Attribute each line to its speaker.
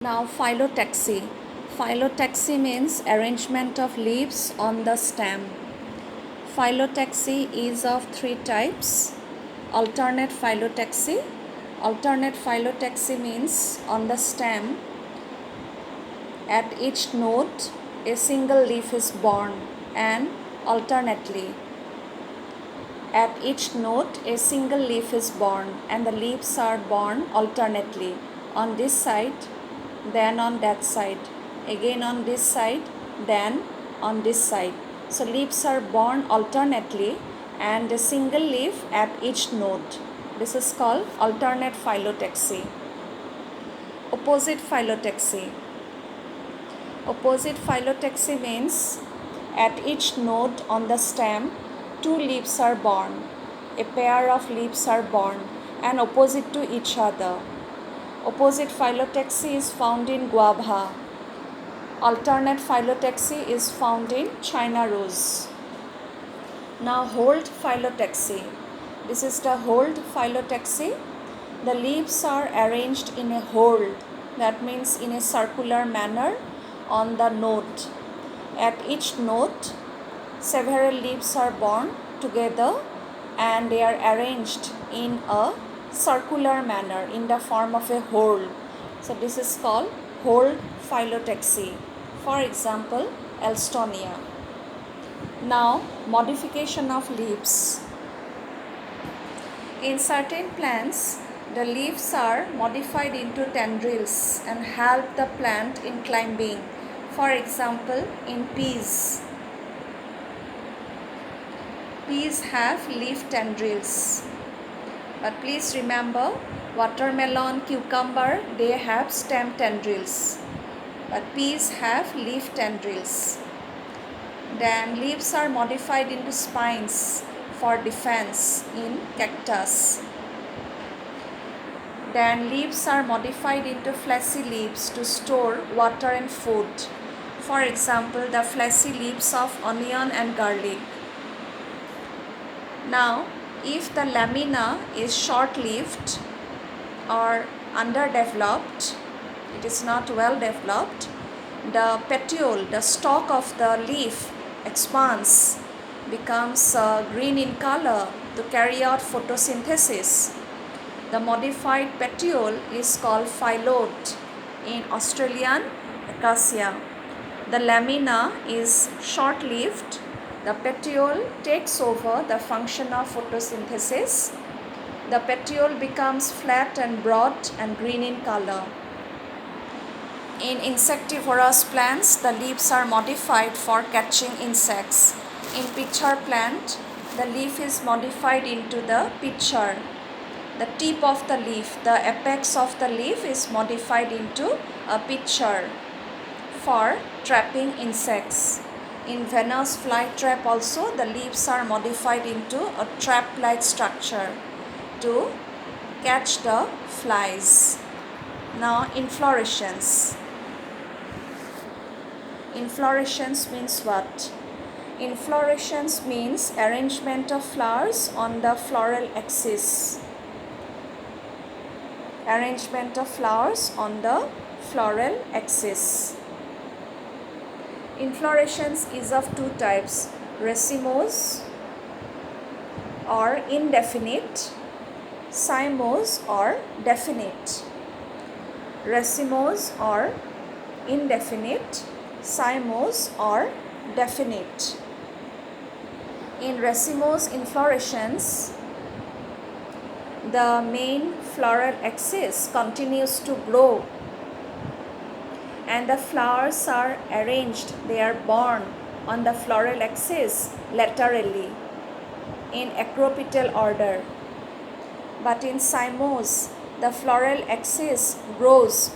Speaker 1: Now phyllotaxy. Phyllotaxy means arrangement of leaves on the stem. Phyllotaxy is of three types. Alternate phyllotaxy. Alternate phyllotaxy means on the stem at each node a single leaf is born, and alternately at each node a single leaf is born and the leaves are born alternately on this side, then on that side, again on this side, then on this side. So leaves are born alternately and a single leaf at each node. This is called alternate phyllotaxy. Opposite phyllotaxy. Opposite phyllotaxy means at each node on the stem two leaves are born. A pair of leaves are born and opposite to each other. Opposite phyllotaxy is found in guava. Alternate phyllotaxy is found in China rose. Now hold phyllotaxy. This is the hold phyllotaxy. The leaves are arranged in a hold, that means in a circular manner on the node. At each node, several leaves are born together and they are arranged in a circular manner in the form of a hold. So this is called hold phyllotaxy. For example, Alstonia. Now, modification of leaves. In certain plants, the leaves are modified into tendrils and help the plant in climbing. For example, in peas. Peas have leaf tendrils. But please remember, watermelon, cucumber, they have stem tendrils. But peas have leaf tendrils. Then leaves are modified into spines for defense in cactus. Then leaves are modified into fleshy leaves to store water and food. For example, the fleshy leaves of onion and garlic. Now, if the lamina is short-lived or underdeveloped, it is not well developed, the petiole, the stalk of the leaf expands, becomes green in color to carry out photosynthesis. The modified petiole is called phyllodes in Australian acacia. The lamina is short-lived. The petiole takes over the function of photosynthesis. The petiole becomes flat and broad and green in color. In insectivorous plants, the leaves are modified for catching insects. In pitcher plant, the leaf is modified into the pitcher. The tip of the leaf, the apex of the leaf is modified into a pitcher for trapping insects. In Venus flytrap also, the leaves are modified into a trap-like structure to catch the flies. Now, inflorescence. Inflorescence means what? Inflorescence means arrangement of flowers on the floral axis. Arrangement of flowers on the floral axis. Inflorescence is of two types, racemose or indefinite, cymose or definite. Racemose or indefinite, cymose or definite. In racemose inflorescence, the main floral axis continues to grow and the flowers are arranged, they are born on the floral axis laterally in acropetal order. But in cymose, the floral axis grows